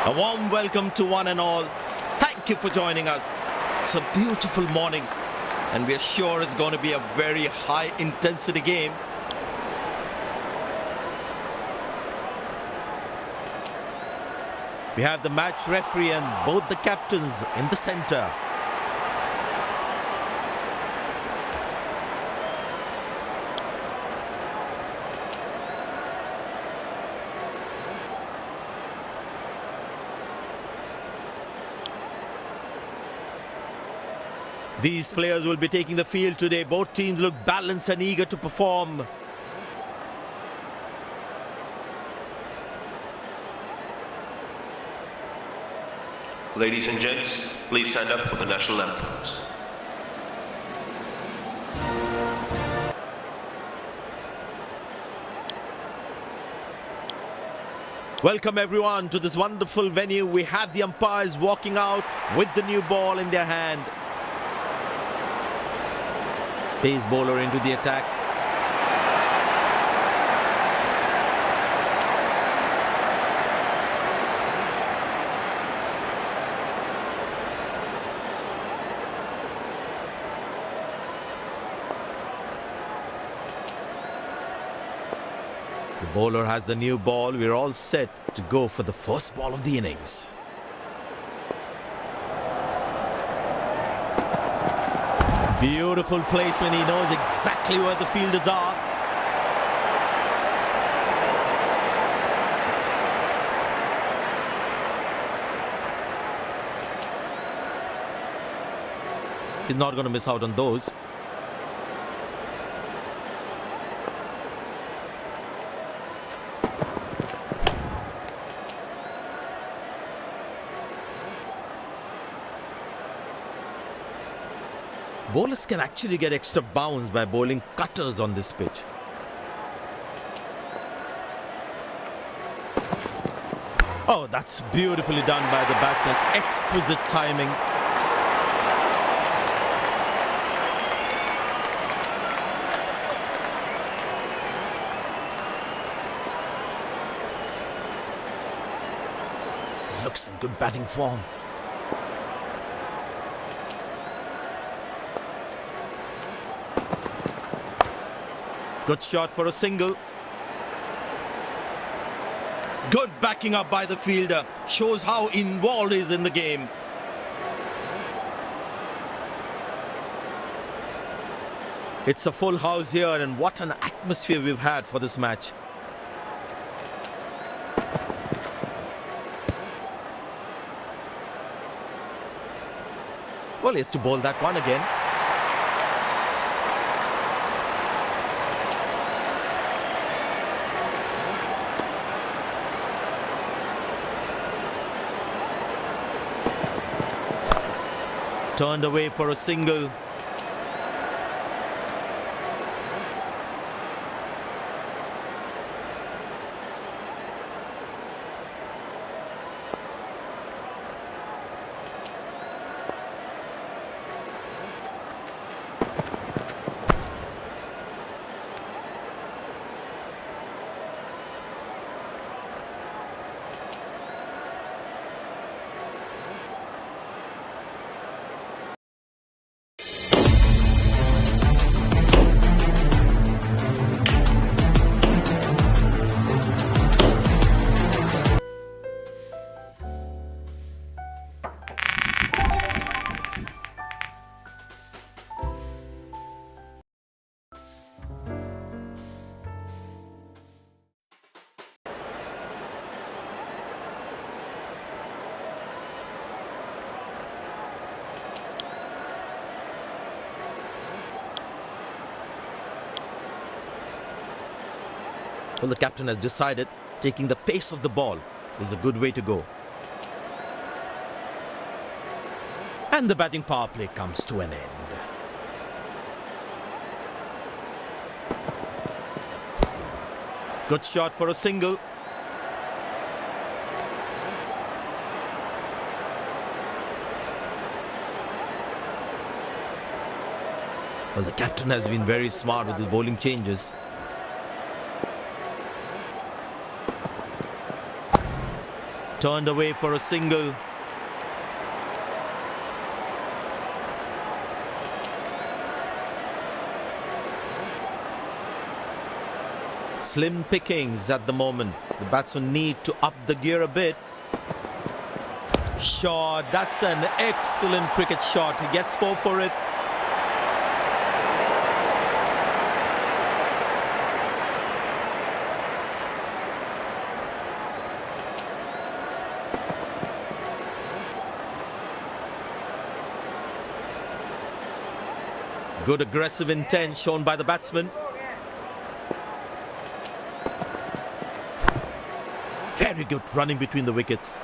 A warm welcome to one and all. Thank you for joining us. It's a beautiful morning and we are sure it's going to be a very high intensity game. We have the match referee and both the captains in the center. These players will be taking the field today. Both teams look balanced and eager to perform. Ladies and gents, please stand up for the national anthems. Welcome everyone to this wonderful venue. We have the umpires walking out with the new ball in their hand. Pace bowler into the attack. The bowler has the new ball. We're all set to go for the first ball of the innings. Beautiful placement. He knows exactly where the fielders are. He's not going to miss out on those. Bowlers can actually get extra bounce by bowling cutters on this pitch. Oh, that's beautifully done by the batsman. Exquisite timing. Looks in good batting form. Good shot for a single. Good backing up by the fielder. Shows how involved he is in the game. It's a full house here and what an atmosphere we've had for this match. Well, he has to bowl that one again. Turned away for a single. Well, the captain has decided taking the pace of the ball is a good way to go. And the batting power play comes to an end. Good shot for a single. Well, the captain has been very smart with his bowling changes. Turned away for a single. Slim pickings at the moment. The batsmen need to up the gear a bit. Shot. That's an excellent cricket shot. He gets 4 for it. Good aggressive intent shown by the batsman. Very good running between the wickets.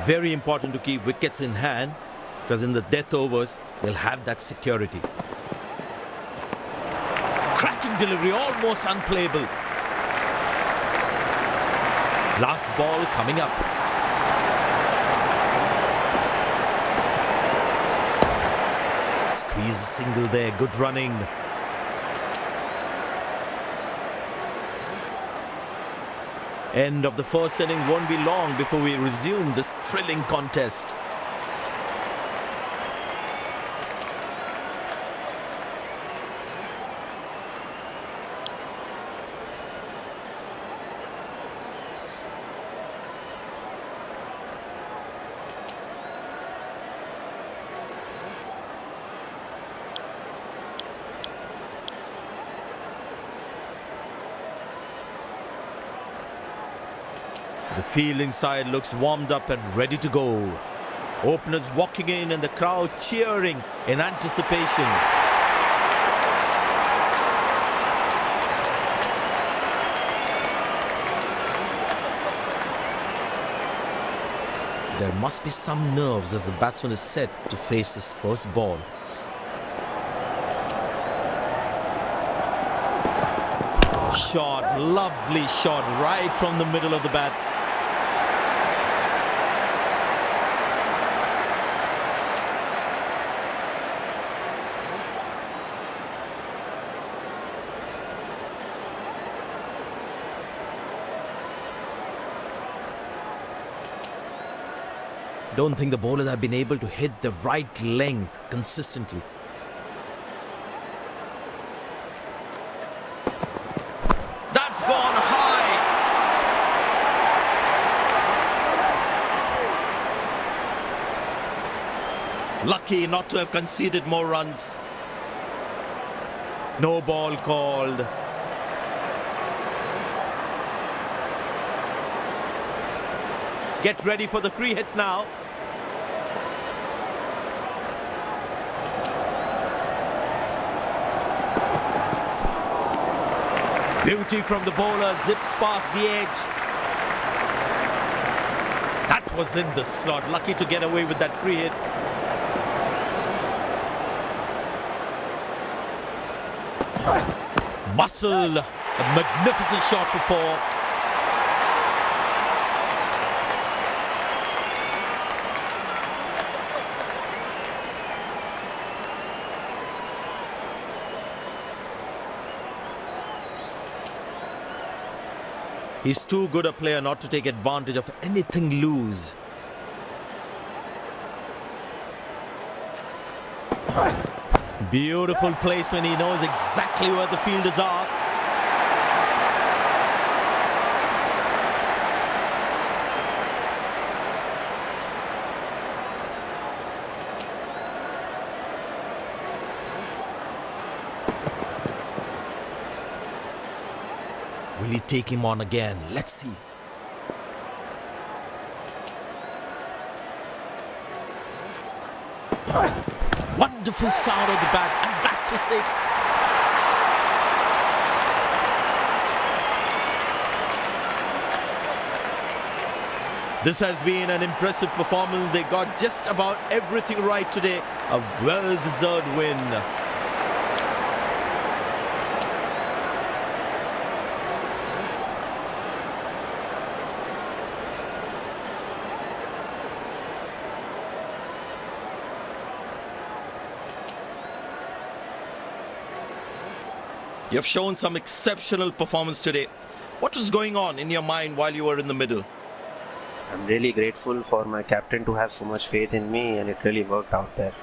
Very important to keep wickets in hand, because in the death overs, they'll have that security. Cracking delivery, almost unplayable. Last ball coming up. Squeeze a single there, good running. End of the first inning won't be long before we resume this thrilling contest. The fielding side looks warmed up and ready to go. Openers walking in and the crowd cheering in anticipation. There must be some nerves as the batsman is set to face his first ball. Shot, lovely shot right from the middle of the bat. Don't think the bowlers have been able to hit the right length consistently. That's gone high. Lucky not to have conceded more runs. No ball called. Get ready for the free hit now. Beauty from the bowler, zips past the edge. That was in the slot, lucky to get away with that free hit. Muscle, a magnificent shot for 4. He's too good a player not to take advantage of anything loose. Beautiful placement. He knows exactly where the fielders are. Will he take him on again? Let's see. Wonderful sound of the bat, and that's a 6. This has been an impressive performance. They got just about everything right today. A well-deserved win. You have shown some exceptional performance today. What was going on in your mind while you were in the middle? I'm really grateful for my captain to have so much faith in me, and it really worked out there.